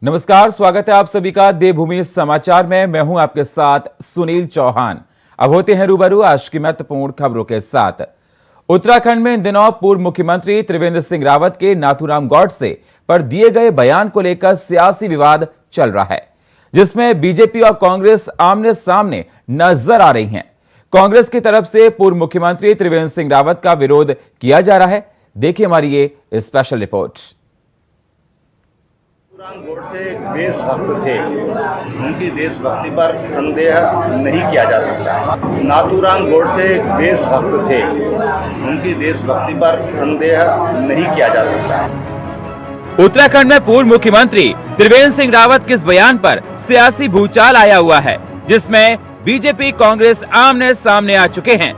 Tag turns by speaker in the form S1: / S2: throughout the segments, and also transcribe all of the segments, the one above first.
S1: नमस्कार, स्वागत है आप सभी का देवभूमि समाचार में। मैं हूं आपके साथ सुनील चौहान। अब होते हैं रूबरू आज की महत्वपूर्ण खबरों के साथ। उत्तराखंड में इन दिनों पूर्व मुख्यमंत्री त्रिवेंद्र सिंह रावत के नाथूराम गॉडसे पर दिए गए बयान को लेकर सियासी विवाद चल रहा है, जिसमें बीजेपी और कांग्रेस आमने सामने नजर आ रही हैं। कांग्रेस की तरफ से पूर्व मुख्यमंत्री त्रिवेंद्र सिंह रावत का विरोध किया जा रहा है। देखिए हमारी ये स्पेशल रिपोर्ट।
S2: नाथूराम गोडसे एक देशभक्त थे, उनकी देशभक्ति पर संदेह नहीं किया जा सकता। नाथूराम गोडसे एक देशभक्त थे, उनकी देशभक्ति पर संदेह नहीं किया जा सकता।
S1: उत्तराखंड में पूर्व मुख्यमंत्री त्रिवेंद्र सिंह रावत के इस बयान पर सियासी भूचाल आया हुआ है, जिसमें बीजेपी कांग्रेस आमने सामने आ चुके हैं।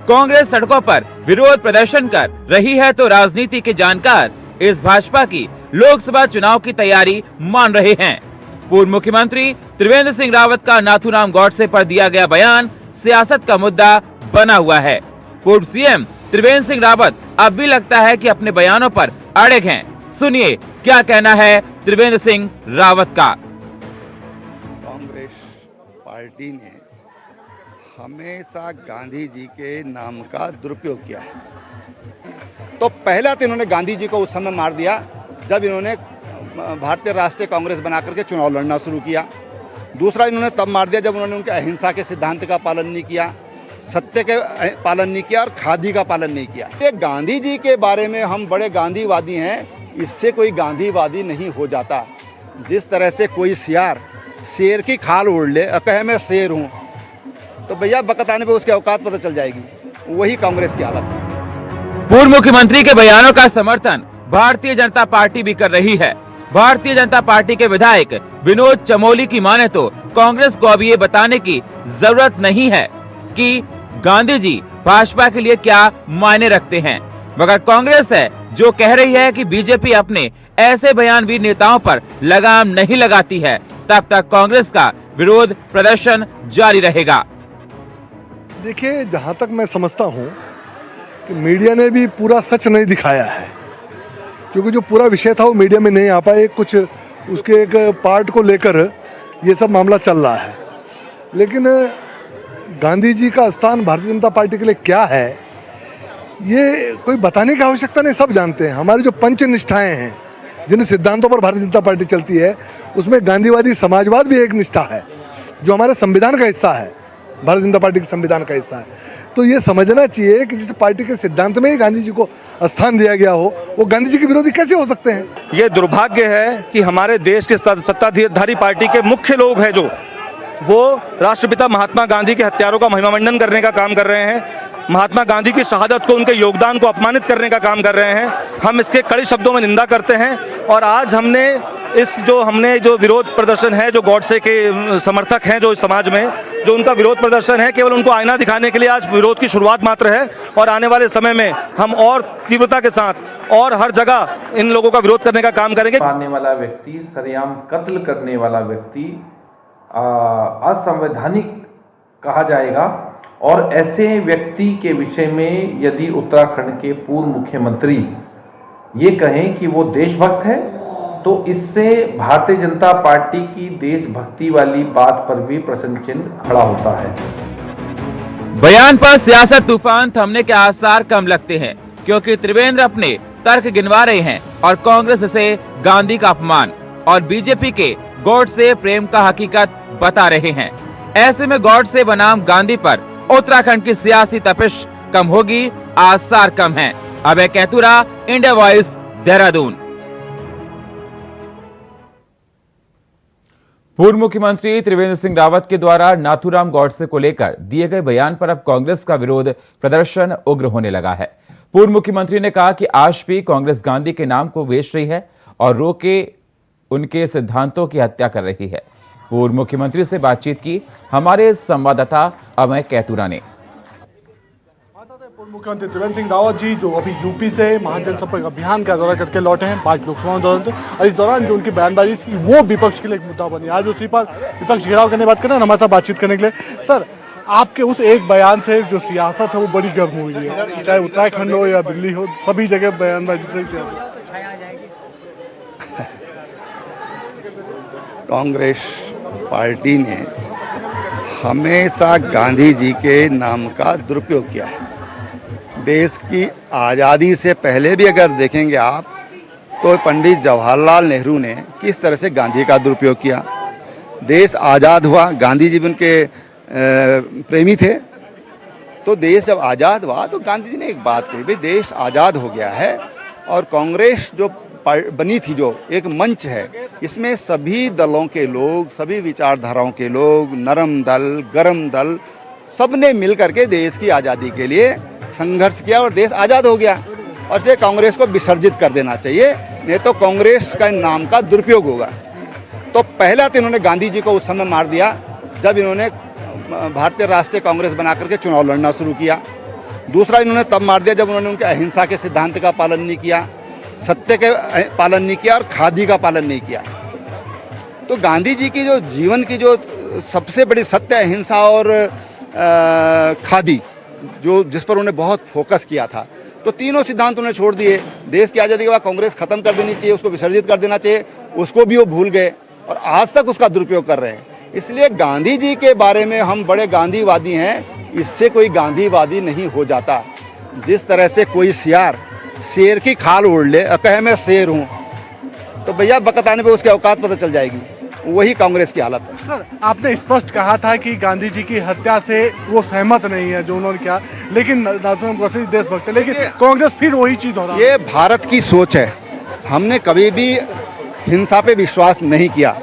S1: कांग्रेस सड़कों पर विरोध प्रदर्शन कर रही है तो राजनीति के जानकार इस भाजपा की लोकसभा चुनाव की तैयारी मान रहे हैं। पूर्व मुख्यमंत्री त्रिवेंद्र सिंह रावत का नाथूराम गॉडसे पर दिया गया बयान सियासत का मुद्दा बना हुआ है। पूर्व सीएम त्रिवेंद्र सिंह रावत अब भी लगता है कि अपने बयानों पर अड़िग हैं। सुनिए क्या कहना है त्रिवेंद्र सिंह रावत का।
S2: कांग्रेस पार्टी ने हमेशा गांधी जी के नाम का दुरुपयोग किया है। तो पहला तो इन्होंने गांधी जी को उस समय मार दिया जब इन्होंने भारतीय राष्ट्रीय कांग्रेस बना करके चुनाव लड़ना शुरू किया। दूसरा इन्होंने तब मार दिया जब उन्होंने उनके अहिंसा के सिद्धांत का पालन नहीं किया, सत्य के पालन नहीं किया और खादी का पालन नहीं किया। ये गांधी जी के बारे में हम बड़े गांधीवादी हैं, इससे कोई गांधीवादी नहीं हो जाता। जिस तरह से कोई सियार शेर की खाल ओढ़ ले और कहे मैं शेर हूँ, तो भैया वक़्त आने पर उसकी औकात पता चल जाएगी। वही कांग्रेस की हालत है।
S1: पूर्व मुख्यमंत्री के बयानों का समर्थन भारतीय जनता पार्टी भी कर रही है। भारतीय जनता पार्टी के विधायक विनोद चमोली की माने तो कांग्रेस को अब ये बताने की जरूरत नहीं है कि गांधी जी भाजपा के लिए क्या मायने रखते हैं, मगर कांग्रेस है जो कह रही है कि बीजेपी अपने ऐसे बयानवीर नेताओं पर लगाम नहीं लगाती है, तब तक कांग्रेस का विरोध प्रदर्शन जारी रहेगा।
S3: देखिए, जहां तक मैं समझता हूं कि मीडिया ने भी पूरा सच नहीं दिखाया है, क्योंकि जो पूरा विषय था वो मीडिया में नहीं आ पाए। कुछ उसके एक पार्ट को लेकर ये सब मामला चल रहा है, लेकिन गांधी जी का स्थान भारतीय जनता पार्टी के लिए क्या है ये कोई बताने की आवश्यकता नहीं, सब जानते हैं। हमारी जो पंच निष्ठाएं हैं, जिन सिद्धांतों पर भारतीय जनता पार्टी चलती है, उसमें गांधीवादी समाजवाद भी एक निष्ठा है जो हमारे संविधान का हिस्सा है, भारतीय जनता पार्टी के संविधान का हिस्सा है। तो ये समझना चाहिए कि जिस पार्टी के सिद्धांत में ही गांधी जी को स्थान दिया गया हो, वो गांधी जी के विरोधी कैसे हो सकते हैं।
S4: ये दुर्भाग्य है कि हमारे देश के सत्ताधारी पार्टी के मुख्य लोग हैं जो वो राष्ट्रपिता महात्मा गांधी के हत्यारों का महिमामंडन करने का काम कर रहे हैं, महात्मा गांधी की शहादत को, उनके योगदान को अपमानित करने का काम कर रहे हैं। हम इसके कड़े शब्दों में निंदा करते हैं और आज हमने जो विरोध प्रदर्शन है, जो गॉडसे के समर्थक हैं जो इस समाज में, जो उनका विरोध प्रदर्शन है, केवल उनको आईना दिखाने के लिए आज विरोध की शुरुआत मात्र है। और आने वाले समय में हम और तीव्रता के साथ और हर जगह इन लोगों का विरोध करने का काम करेंगे।
S5: मारने वाला व्यक्ति, सरेआम कत्ल करने वाला व्यक्ति असंवैधानिक कहा जाएगा। और ऐसे व्यक्ति के विषय में यदि उत्तराखंड के पूर्व मुख्यमंत्री ये कहें कि वो देशभक्त है, तो इससे भारतीय जनता पार्टी की देशभक्ति वाली बात पर भी प्रश्न चिन्ह खड़ा होता है।
S1: बयान पर सियासत तूफान थमने के आसार कम लगते हैं, क्योंकि त्रिवेंद्र अपने तर्क गिनवा रहे हैं और कांग्रेस इसे गांधी का अपमान और बीजेपी के गॉडसे प्रेम का हकीकत बता रहे हैं। ऐसे में गॉडसे बनाम गांधी पर उत्तराखंड की सियासी तपिश कम होगी, आसार कम है। अभय कैथुरा, इंडिया वॉइस, देहरादून। पूर्व मुख्यमंत्री त्रिवेंद्र सिंह रावत के द्वारा नाथूराम गॉडसे को लेकर दिए गए बयान पर अब कांग्रेस का विरोध प्रदर्शन उग्र होने लगा है। पूर्व मुख्यमंत्री ने कहा कि आज भी कांग्रेस गांधी के नाम को बेच रही है और रोके उनके सिद्धांतों की हत्या कर रही है। पूर्व मुख्यमंत्री से बातचीत की हमारे संवाददाता अभय कैथुरा ने।
S6: पूर्व मुख्यमंत्री त्रिवेंद्र सिंह रावत जी जो अभी यूपी से महाजनसंपर्क अभियान का दौरा करके लौटे हैं 5 लोकसभा में दौरान, और इस दौरान जो उनकी बयानबाजी थी वो विपक्ष के लिए एक मुद्दा बनी। आज उसी पर विपक्ष घेराव करने बात करें हमारे साथ बातचीत करने के लिए। सर, आपके उस एक बयान से जो सियासत है वो बड़ी गर्म हुई है, चाहे उत्तराखंड हो या दिल्ली हो, सभी जगह बयानबाजी से
S2: कांग्रेस पार्टी ने हमेशा गांधी जी के नाम का दुरुपयोग किया है। देश की आज़ादी से पहले भी अगर देखेंगे आप तो पंडित जवाहरलाल नेहरू ने किस तरह से गांधी का दुरुपयोग किया। देश आज़ाद हुआ, गांधी जी भी उनके प्रेमी थे, तो देश जब आज़ाद हुआ तो गांधी जी ने एक बात कही, भाई देश आज़ाद हो गया है और कांग्रेस जो बनी थी, जो एक मंच है, इसमें सभी दलों के लोग, सभी विचारधाराओं के लोग, नरम दल, गरम दल, सब ने मिल करके देश की आज़ादी के लिए संघर्ष किया और देश आज़ाद हो गया। और इसलिए कांग्रेस को विसर्जित कर देना चाहिए, नहीं तो कांग्रेस का नाम का दुरुपयोग होगा। तो पहला तो इन्होंने गांधी जी को उस समय मार दिया जब इन्होंने भारतीय राष्ट्रीय कांग्रेस बना करके चुनाव लड़ना शुरू किया। दूसरा इन्होंने तब मार दिया जब उन्होंने उनके अहिंसा के सिद्धांत का पालन नहीं किया, सत्य के पालन नहीं किया और खादी का पालन नहीं किया। तो गांधी जी की जो जीवन की जो सबसे बड़ी सत्य, अहिंसा और खादी, जो जिस पर उन्होंने बहुत फोकस किया था, तो तीनों सिद्धांत उन्होंने छोड़ दिए। देश की आज़ादी के बाद कांग्रेस खत्म कर देनी चाहिए, उसको विसर्जित कर देना चाहिए, उसको भी वो भूल गए और आज तक उसका दुरुपयोग कर रहे हैं। इसलिए गांधी जी के बारे में हम बड़े गांधीवादी हैं, इससे कोई गांधीवादी नहीं हो जाता। जिस तरह से कोई सियार शेर की खाल ओढ़ ले और कहे मैं शेर हूँ, तो भैया वक़्त आने पे उसकी औकात पता चल जाएगी। वही कांग्रेस की हालत है।
S6: सर, आपने स्पष्ट कहा था कि गांधी जी की हत्या से वो सहमत नहीं है जो उन्होंने किया, लेकिन देशभक्त है, लेकिन कांग्रेस फिर वही चीज़ हो रहा है।
S2: ये भारत की सोच है, हमने कभी भी हिंसा पे विश्वास नहीं किया।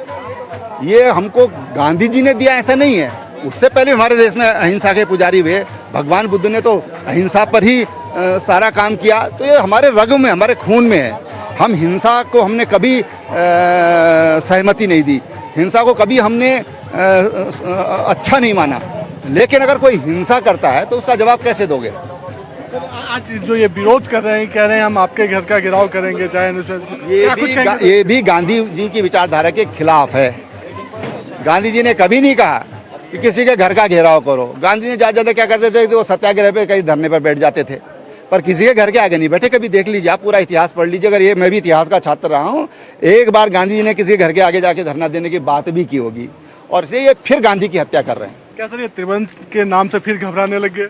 S2: ये हमको गांधी जी ने दिया ऐसा नहीं है, उससे पहले हमारे देश में अहिंसा के पुजारी हुए। भगवान बुद्ध ने तो अहिंसा पर ही सारा काम किया। तो ये हमारे रग में, हमारे खून में है। हम हिंसा को हमने कभी सहमति नहीं दी, हिंसा को कभी हमने अच्छा नहीं माना। लेकिन अगर कोई हिंसा करता है तो उसका जवाब कैसे दोगे?
S6: सर, आज जो ये विरोध कर रहे हैं, कह रहे हैं हम आपके घर का घेराव करेंगे, चाहे
S2: ये भी गांधी जी की विचारधारा के खिलाफ है। गांधी जी ने कभी नहीं कहा कि किसी के घर का घेराव करो। गांधी जी ज़्यादा ज़्यादा क्या करते थे कि वो सत्याग्रह पे कहीं धरने पर बैठ जाते थे, पर किसी के घर के आगे नहीं बैठे। कभी देख लीजिए, आप पूरा इतिहास पढ़ लीजिए। अगर ये, मैं भी इतिहास का छात्र रहा हूँ, एक बार गांधी जी ने किसी के घर के आगे जाके धरना देने की बात भी की होगी, और इसलिए ये फिर गांधी की हत्या कर रहे हैं।
S6: क्या सर ये त्रिवंश के नाम से फिर घबराने लग गए?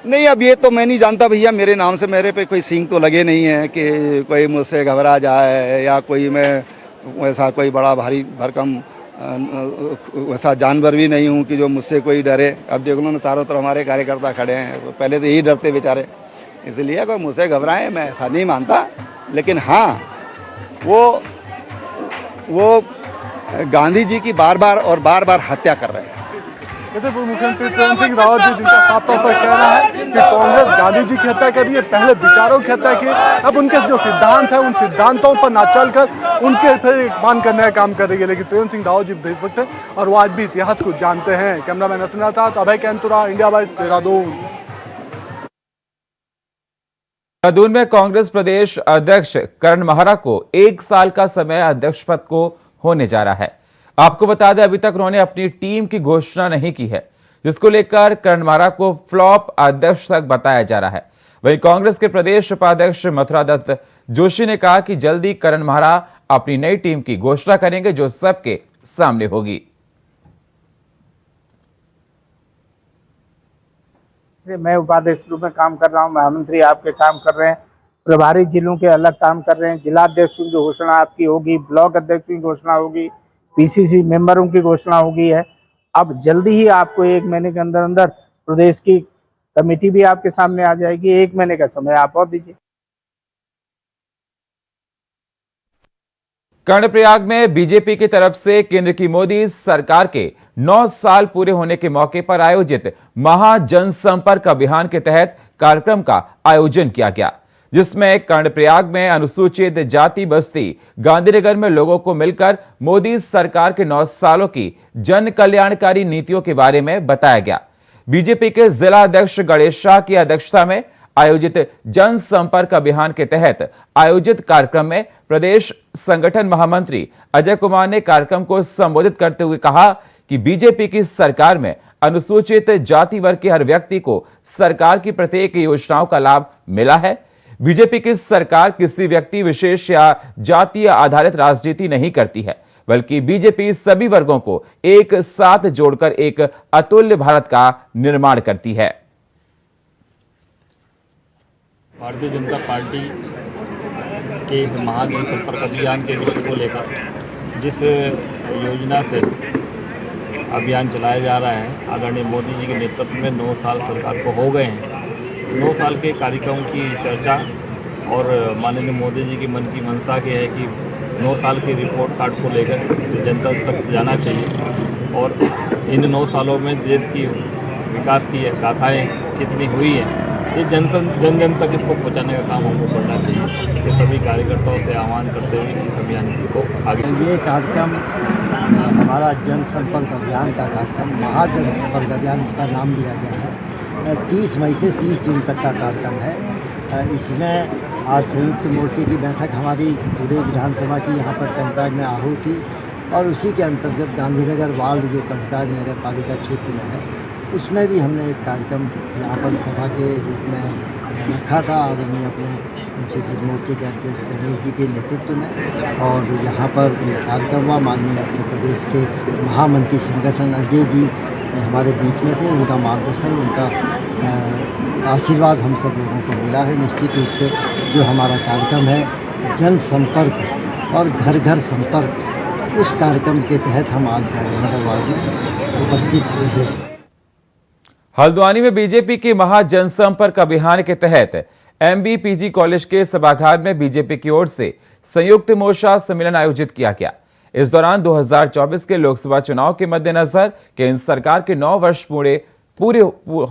S2: नहीं, अब ये तो मैं नहीं जानता भैया, मेरे नाम से मेरे पे कोई सींग तो लगे नहीं है कि कोई मुझसे घबरा जाए या कोई मैं वैसा कोई बड़ा भारी भरकम वैसा जानवर भी नहीं हूँ कि जो मुझसे कोई डरे। अब देख लो ना, चारों तरफ हमारे कार्यकर्ता खड़े हैं, तो पहले तो यही डरते बेचारे। इसलिए कोई मुझसे घबराए मैं ऐसा नहीं मानता। लेकिन हाँ, वो गांधी जी की बार बार हत्या कर रहे हैं।
S6: पूर्व मुख्यमंत्री त्रिवेंद्र सिंह रावत जी, जिनका साफ तौर पर कहना है कि कांग्रेस गांधी जी की हत्या कर रही है, पहले विचारों की हत्या की, अब उनके जो सिद्धांत है उन सिद्धांतों पर ना चलकर उनके फिर मान करने का काम कर रही है। लेकिन त्रिवेंद्र सिंह रावत जी देशभक्त हैं और वो आज भी इतिहास को जानते हैं। कैमरामैन नथुना साथ अभय कैंतुरा, इंडिया वाइज, देहरादून।
S1: देहरादून में कांग्रेस प्रदेश अध्यक्ष करण महरा को 1 साल का समय अध्यक्ष पद को होने जा रहा है। आपको बता दें, अभी तक उन्होंने अपनी टीम की घोषणा नहीं की है, जिसको लेकर करण महरा को फ्लॉप अध्यक्ष तक बताया जा रहा है। वहीं कांग्रेस के प्रदेश उपाध्यक्ष मथुरा दत्त जोशी ने कहा कि जल्दी करण महरा अपनी नई टीम की घोषणा करेंगे, जो सबके सामने होगी।
S7: मैं उपाध्यक्ष रूप में काम कर रहा हूं, महामंत्री आपके काम कर रहे हैं, प्रभारी जिलों के अलग काम कर रहे हैं, जिलाध्यक्षों की घोषणा आपकी होगी, ब्लॉक अध्यक्षों की घोषणा होगी, पीसीसी मेंबरों की घोषणा होगी है। अब जल्दी ही आपको 1 महीने के अंदर अंदर प्रदेश की कमेटी भी आपके सामने आ जाएगी। 1 महीने का समय आप और दीजिए।
S1: कर्णप्रयाग में बीजेपी की तरफ से केंद्र की मोदी सरकार के 9 साल पूरे होने के मौके पर आयोजित महाजनसंपर्क अभियान के तहत कार्यक्रम का आयोजन किया गया, जिसमें कर्णप्रयाग में अनुसूचित जाति बस्ती गांधीनगर में लोगों को मिलकर मोदी सरकार के 9 सालों की जन कल्याणकारी नीतियों के बारे में बताया गया। बीजेपी के जिला अध्यक्ष गणेश शाह की अध्यक्षता में आयोजित जनसंपर्क अभियान के तहत आयोजित कार्यक्रम में प्रदेश संगठन महामंत्री अजय कुमार ने कार्यक्रम को संबोधित करते हुए कहा कि बीजेपी की सरकार में अनुसूचित जाति वर्ग के हर व्यक्ति को सरकार की प्रत्येक योजनाओं का लाभ मिला है। बीजेपी की सरकार किसी व्यक्ति विशेष या जातीय आधारित राजनीति नहीं करती है, बल्कि बीजेपी सभी वर्गों को एक साथ जोड़कर एक अतुल्य भारत का निर्माण करती है।
S8: भारतीय जनता पार्टी के इस महाजनसंपर्क अभियान के विषय को लेकर जिस योजना से अभियान चलाया जा रहा है, आदरणीय मोदी जी के नेतृत्व में 9 साल सरकार को हो गए हैं। 9 साल के कार्यक्रम की चर्चा और माननीय मोदी जी की मन की मंशा की है कि 9 साल की रिपोर्ट कार्ड को लेकर जनता तक जाना चाहिए और इन 9 सालों में देश की विकास की गाथाएँ कितनी हुई हैं, ये जन जन तक इसको पहुंचाने का काम हमको करना चाहिए। ये सभी कार्यकर्ताओं से आह्वान करते हुए इस अभियान को आगे।
S9: ये कार्यक्रम हमारा जनसंपर्क अभियान का कार्यक्रम, महाजनसंपर्क अभियान इसका नाम दिया गया है। 30 मई से 30 जून तक का कार्यक्रम है। इसमें आज संयुक्त मोर्चे की बैठक हमारी पूरे विधानसभा की यहाँ पर कंटाग में आहूत थी और उसी के अंतर्गत गांधीनगर वार्ड जो कंटाग नगर पालिका क्षेत्र में है, उसमें भी हमने एक कार्यक्रम यहाँ पर सभा के रूप में रखा था आदरणीय अपने अनुसूचित मोर्चे के अध्यक्ष गणेश जी के नेतृत्व में। और यहाँ पर ये कार्यक्रम हुआ, माननीय अपने प्रदेश के महामंत्री संगठन अजय जी हमारे बीच में थे। उनका मार्गदर्शन, उनका आशीर्वाद हम सब लोगों को मिला है। निश्चित रूप से जो हमारा कार्यक्रम है जन संपर्क और घर घर संपर्क, उस कार्यक्रम के तहत हम आज गांधीनगर वार्ड में उपस्थित रहे।
S1: हल्द्वानी में बीजेपी की महाजनसंपर्क अभियान के तहत MBPG कॉलेज के सभागार में बीजेपी की ओर से संयुक्त मोर्चा सम्मेलन आयोजित किया गया। इस दौरान 2024 के लोकसभा चुनाव के मद्देनजर केंद्र सरकार के 9 वर्ष पूरे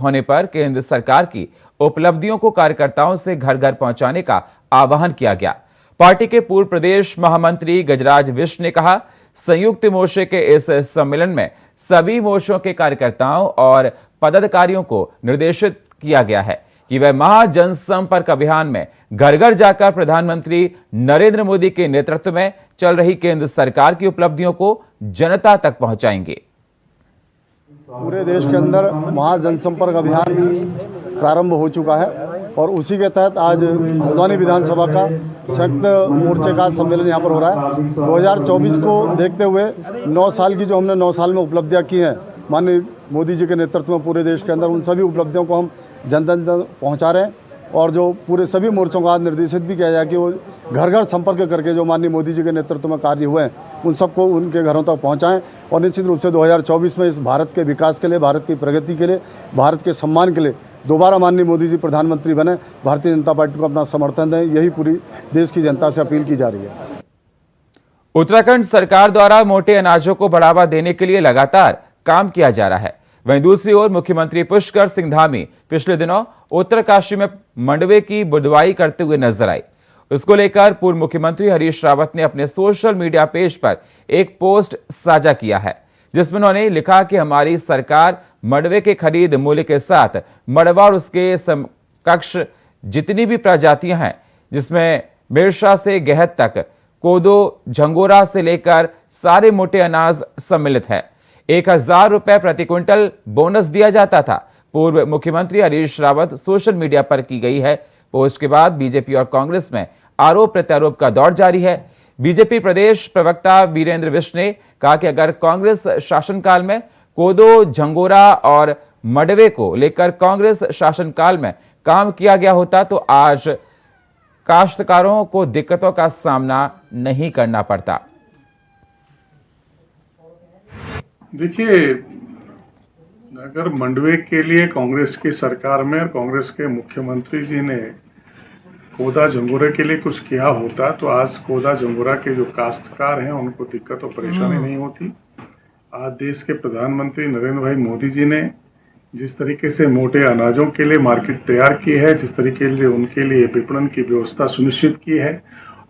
S1: होने पर केंद्र सरकार की उपलब्धियों को कार्यकर्ताओं से घर घर पहुंचाने का आह्वान किया गया। पार्टी के पूर्व प्रदेश महामंत्री गजराज विश्व ने कहा, संयुक्त मोर्चे के इस सम्मेलन में सभी मोर्चों के कार्यकर्ताओं और पदाधिकारियों को निर्देशित किया गया है कि वह महाजनसंपर्क अभियान में घर घर जाकर प्रधानमंत्री नरेंद्र मोदी के नेतृत्व में चल रही केंद्र सरकार की उपलब्धियों को जनता तक पहुंचाएंगे।
S6: पूरे देश के अंदर महाजनसंपर्क अभियान प्रारंभ हो चुका है और उसी के तहत आज हल्द्वानी विधानसभा का संयुक्त मोर्चे का सम्मेलन यहाँ पर हो रहा है। 2024 को देखते हुए 9 साल की जो हमने 9 साल में उपलब्धियाँ की हैं माननीय मोदी जी के नेतृत्व में पूरे देश के अंदर, उन सभी उपलब्धियों को हम जन जन पहुँचा रहे हैं और जो पूरे सभी मोर्चों को आज निर्देशित भी किया जाए कि वो घर घर संपर्क करके जो माननीय मोदी जी के नेतृत्व में कार्य हुए हैं उन सबको उनके घरों तक पहुंचाएं और निश्चित रूप से 2024 में इस भारत के विकास के लिए, भारत की प्रगति के लिए, भारत के सम्मान के लिए दोबारा माननीय मोदी जी प्रधानमंत्री बने। भारतीय जनता पार्टी को अपना समर्थन दें, यही पूरी देश की जनता से अपील की जा रही है।
S1: उत्तराखंड सरकार द्वारा मोटे अनाजों को बढ़ावा देने के लिए लगातार काम किया जा रहा है। वहीं दूसरी ओर मुख्यमंत्री पुष्कर सिंह धामी पिछले दिनों उत्तरकाशी में मंडवे की बुधवाई करते हुए नजर आए। उसको लेकर पूर्व मुख्यमंत्री हरीश रावत ने अपने सोशल मीडिया पेज पर एक पोस्ट साझा किया है, जिसमें उन्होंने लिखा कि हमारी सरकार मंडवे के खरीद मूल्य के साथ मंडवा और उसके समकक्ष जितनी भी प्रजातियां हैं, जिसमें मिर्शा से गेहत तक, कोदो, झंगोरा से लेकर सारे मोटे अनाज सम्मिलित है। 1000 रुपए प्रति क्विंटल बोनस दिया जाता था। पूर्व मुख्यमंत्री हरीश रावत सोशल मीडिया पर की गई है पोस्ट के बाद बीजेपी और कांग्रेस में आरोप प्रत्यारोप का दौर जारी है। बीजेपी प्रदेश प्रवक्ता वीरेंद्र विश्व ने कहा कि अगर कांग्रेस शासनकाल में कोदो, झंगोरा और मंडवे को लेकर कांग्रेस शासनकाल में काम किया गया होता तो आज काश्तकारों को दिक्कतों का सामना नहीं करना पड़ता।
S10: देखिए, अगर मंडवे के लिए कांग्रेस की सरकार में और कांग्रेस के मुख्यमंत्री जी ने कोदा झंगोरा के लिए कुछ किया होता तो आज कोदा झंगोरा के जो काश्तकार हैं उनको दिक्कत और परेशानी नहीं होती। आज देश के प्रधानमंत्री नरेंद्र भाई मोदी जी ने जिस तरीके से मोटे अनाजों के लिए मार्केट तैयार की है, जिस तरीके से उनके लिए विपणन की व्यवस्था सुनिश्चित की है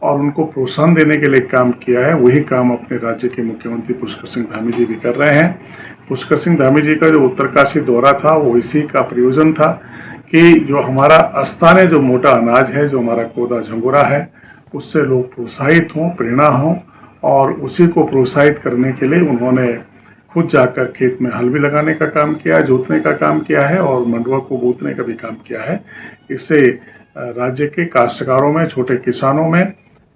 S10: और उनको प्रोत्साहन देने के लिए काम किया है, वही काम अपने राज्य के मुख्यमंत्री पुष्कर सिंह धामी जी भी कर रहे हैं। पुष्कर सिंह धामी जी का जो उत्तरकाशी दौरा था वो इसी का प्रयोजन था कि जो हमारा स्थानीय जो मोटा अनाज है, जो हमारा कोदा झंगोरा है, उससे लोग प्रोत्साहित हों, प्रेरणा हों और उसी को प्रोत्साहित करने के लिए उन्होंने खुद जाकर खेत में हल भी लगाने का काम किया है, जोतने का काम किया है और मंडवा को बूतने का भी काम किया है। इससे राज्य के काश्तकारों में, छोटे किसानों में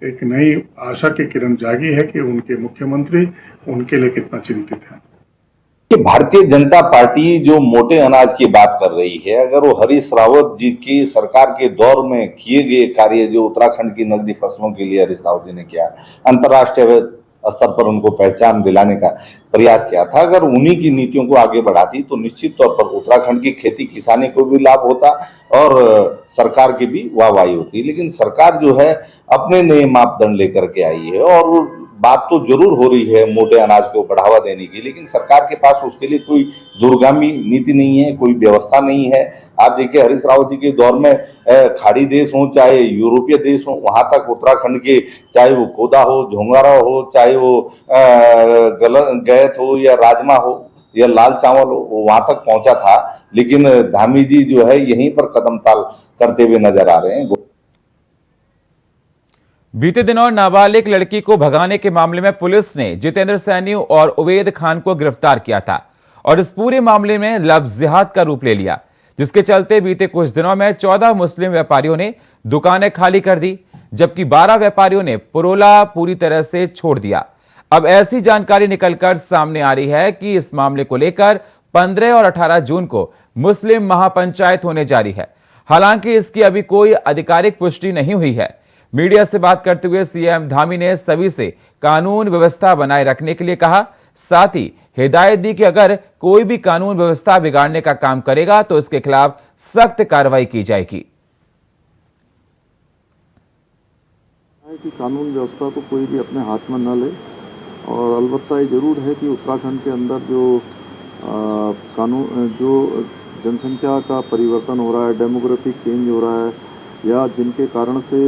S10: एक नई आशा की किरण जागी है कि उनके मुख्यमंत्री उनके लिए कितना चिंतित हैं।
S11: कि भारतीय जनता पार्टी जो मोटे अनाज की बात कर रही है, अगर वो हरीश रावत जी की सरकार के दौर में किए गए कार्य जो उत्तराखंड की नकदी फसलों के लिए हरीश रावत जी ने किया, अंतर्राष्ट्रीय स्तर पर उनको पहचान दिलाने का प्रयास किया था, अगर उन्हीं की नीतियों को आगे बढ़ाती तो निश्चित तौर पर उत्तराखंड की खेती किसानी को भी लाभ होता और सरकार की भी वाहवाही होती। लेकिन सरकार जो है अपने नए मापदंड लेकर के आई है और बात तो जरूर हो रही है मोटे अनाज को बढ़ावा देने की, लेकिन सरकार के पास उसके लिए कोई दूरगामी नीति नहीं है, कोई व्यवस्था नहीं है। आप देखिए हरीश रावत जी के दौर में खाड़ी देश हो चाहे यूरोपीय देश हो, वहां तक उत्तराखंड के चाहे वो कोदा हो, झोंगारा हो, चाहे वो गैत हो या राजमा हो या लाल चावल हो, वो वहां तक पहुंचा था। लेकिन धामी जी जो है यहीं पर कदम ताल करते हुए नजर आ रहे हैं।
S1: बीते दिनों नाबालिग लड़की को भगाने के मामले में पुलिस ने जितेंद्र सैनी और उवैद खान को गिरफ्तार किया था और इस पूरे मामले में लफ्ज़ जिहाद का रूप ले लिया, जिसके चलते बीते कुछ दिनों में 14 मुस्लिम व्यापारियों ने दुकानें खाली कर दी, जबकि 12 व्यापारियों ने पुरोला पूरी तरह से छोड़ दिया। अब ऐसी जानकारी निकलकर सामने आ रही है कि इस मामले को लेकर 15 और 18 जून को मुस्लिम महापंचायत होने जा रही है। हालांकि इसकी अभी कोई आधिकारिक पुष्टि नहीं हुई है। मीडिया से बात करते हुए सीएम धामी ने सभी से कानून व्यवस्था बनाए रखने के लिए कहा, साथ ही हिदायत दी कि अगर कोई भी कानून व्यवस्था बिगाड़ने का काम करेगा तो इसके खिलाफ सख्त कार्रवाई की जाएगी।
S12: कि कानून व्यवस्था को कोई भी अपने हाथ में न ले और अलबत्ता ये जरूर है कि उत्तराखंड के अंदर जो कानून जो जनसंख्या का परिवर्तन हो रहा है, डेमोग्राफिक चेंज हो रहा है या जिनके कारण से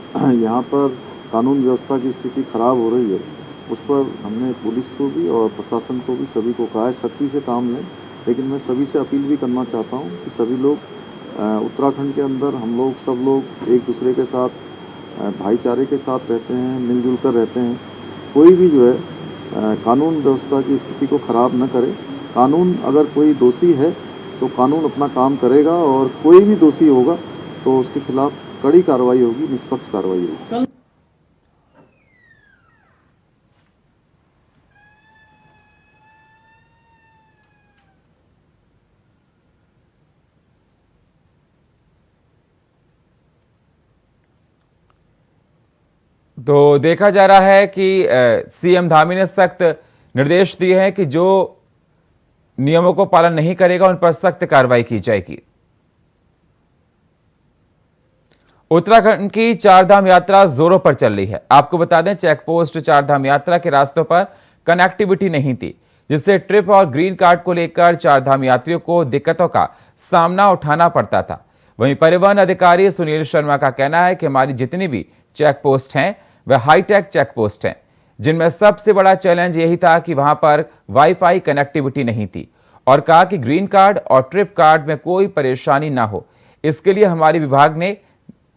S12: यहाँ पर कानून व्यवस्था की स्थिति खराब हो रही है, उस पर हमने पुलिस को भी और प्रशासन को भी सभी को कहा है सख्ती से काम लें। लेकिन मैं सभी से अपील भी करना चाहता हूँ कि सभी लोग उत्तराखंड के अंदर हम लोग सब लोग एक दूसरे के साथ भाईचारे के साथ रहते हैं, मिलजुल कर रहते हैं। कोई भी जो है कानून व्यवस्था की स्थिति को ख़राब न करे। कानून अगर कोई दोषी है तो कानून अपना काम करेगा और कोई भी दोषी होगा तो उसके खिलाफ कड़ी कार्रवाई होगी, निष्पक्ष कार्रवाई होगी।
S1: तो देखा जा रहा है कि सीएम धामी ने सख्त निर्देश दिए हैं कि जो नियमों को पालन नहीं करेगा उन पर सख्त कार्रवाई की जाएगी। उत्तराखंड की चारधाम यात्रा जोरों पर चल रही है। आपको बता दें चेक पोस्ट चारधाम यात्रा के रास्तों पर कनेक्टिविटी नहीं थी, जिससे ट्रिप और ग्रीन कार्ड को लेकर चारधाम यात्रियों को दिक्कतों का सामना उठाना पड़ता था। वहीं परिवहन अधिकारी सुनील शर्मा का कहना है कि हमारी जितनी भी चेक पोस्ट हैं वह हाईटेक चेक पोस्ट हैं, जिनमें सबसे बड़ा चैलेंज यही था कि वहां पर वाईफाई कनेक्टिविटी नहीं थी और कहा कि ग्रीन कार्ड और ट्रिप कार्ड में कोई परेशानी ना हो, इसके लिए हमारे विभाग ने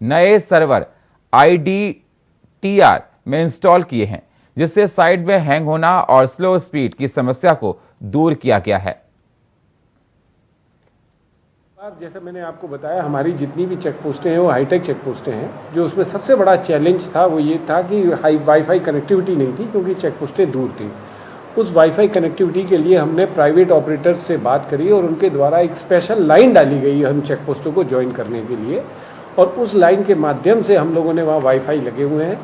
S1: नए सर्वर IDTR में इंस्टॉल किए हैं, जिससे साइट में हैंग होना और स्लो स्पीड की समस्या को दूर किया गया है।
S13: जैसे मैंने आपको बताया हमारी जितनी भी चेक पोस्टें हैं वो हाईटेक चेक पोस्टें हैं। जो उसमें सबसे बड़ा चैलेंज था वो ये था कि वाईफाई कनेक्टिविटी नहीं थी, क्योंकि चेक पोस्टें दूर थी। उस वाईफाई कनेक्टिविटी के लिए हमने प्राइवेट ऑपरेटर्स से बात करी और उनके द्वारा एक स्पेशल लाइन डाली गई हम चेक पोस्टों को ज्वाइन करने के लिए, और उस लाइन के माध्यम से हम लोगों ने वहाँ वाईफाई लगे हुए हैं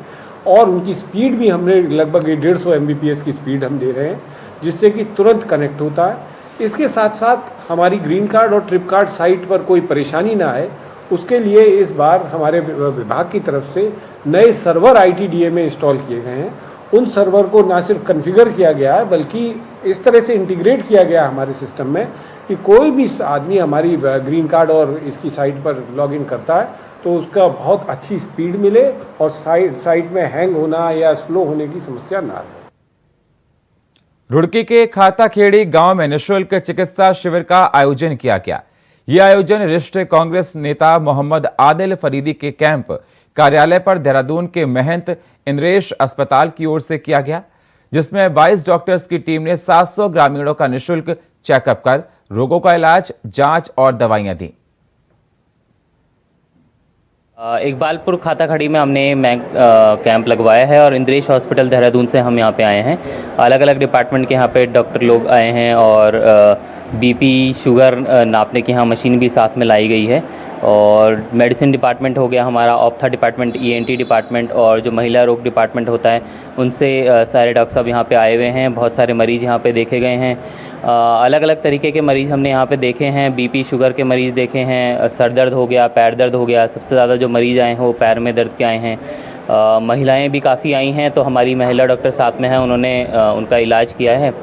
S13: और उनकी स्पीड भी हमने लगभग 150 Mbps की स्पीड हम दे रहे हैं, जिससे कि तुरंत कनेक्ट होता है। इसके साथ साथ हमारी ग्रीन कार्ड और ट्रिप कार्ड साइट पर कोई परेशानी ना आए, उसके लिए इस बार हमारे विभाग की तरफ से नए सर्वर ITDA में इंस्टॉल किए गए हैं। उन सर्वर को ना सिर्फ कॉन्फ़िगर किया गया है बल्कि इस तरह से इंटीग्रेट किया गया हमारे सिस्टम में कि कोई भी आदमी हमारी ग्रीन कार्ड और इसकी साइट पर लॉगिन करता है तो उसका बहुत अच्छी स्पीड मिले और साइट में हैंग होना या स्लो होने की समस्या ना रहे।
S1: रुड़की के खाताखेड़ी गांव में निःशुल्क चिकित्सा शिविर का आयोजन किया गया। यह आयोजन वरिष्ठ कांग्रेस नेता मोहम्मद आदिल फरीदी के कैंप कार्यालय पर देहरादून के महंत इंद्रेश अस्पताल की ओर से किया गया, जिसमें 22 डॉक्टर्स की टीम ने 700 ग्रामीणों का निःशुल्क चेकअप कर रोगों का इलाज, जांच और दवाइयां दी।
S14: इकबालपुर खाताखड़ी में हमने कैंप लगवाया है और इंद्रेश हॉस्पिटल देहरादून से हम यहाँ पे आए हैं। अलग अलग डिपार्टमेंट के यहाँ पे डॉक्टर लोग आए हैं और बीपी शुगर नापने की यहाँ मशीन भी साथ में लाई गई है। और मेडिसिन डिपार्टमेंट हो गया हमारा, ऑप्था डिपार्टमेंट, ईएनटी डिपार्टमेंट और जो महिला रोग डिपार्टमेंट होता है उनसे सारे डॉक्टर साहब यहाँ पे आए हुए हैं। बहुत सारे मरीज़ यहाँ पे देखे गए हैं। अलग अलग तरीके के मरीज़ हमने यहाँ पे देखे हैं। बीपी शुगर के मरीज़ देखे हैं, सर दर्द हो गया, पैर दर्द हो गया। सबसे ज़्यादा जो मरीज़ आए हैं वो पैर में दर्द के आए हैं। महिलाएं भी काफ़ी आई हैं, तो हमारी महिला डॉक्टर साथ में हैं, उन्होंने उनका इलाज किया है।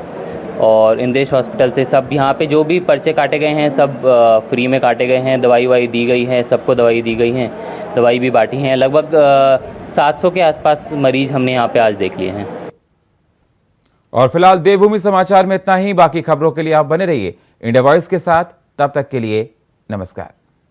S14: और इंद्रेश हॉस्पिटल से सब यहाँ पे जो भी पर्चे काटे गए हैं सब फ्री में काटे गए हैं। दवाई वाई दी गई है, सबको दवाई दी गई है, दवाई भी बांटी हैं। लगभग 700 के आसपास मरीज़ हमने यहाँ पे आज देख लिए हैं।
S1: और फिलहाल देवभूमि समाचार में इतना ही। बाकी खबरों के लिए आप बने रहिए इंडिया वॉइस के साथ। तब तक के लिए नमस्कार।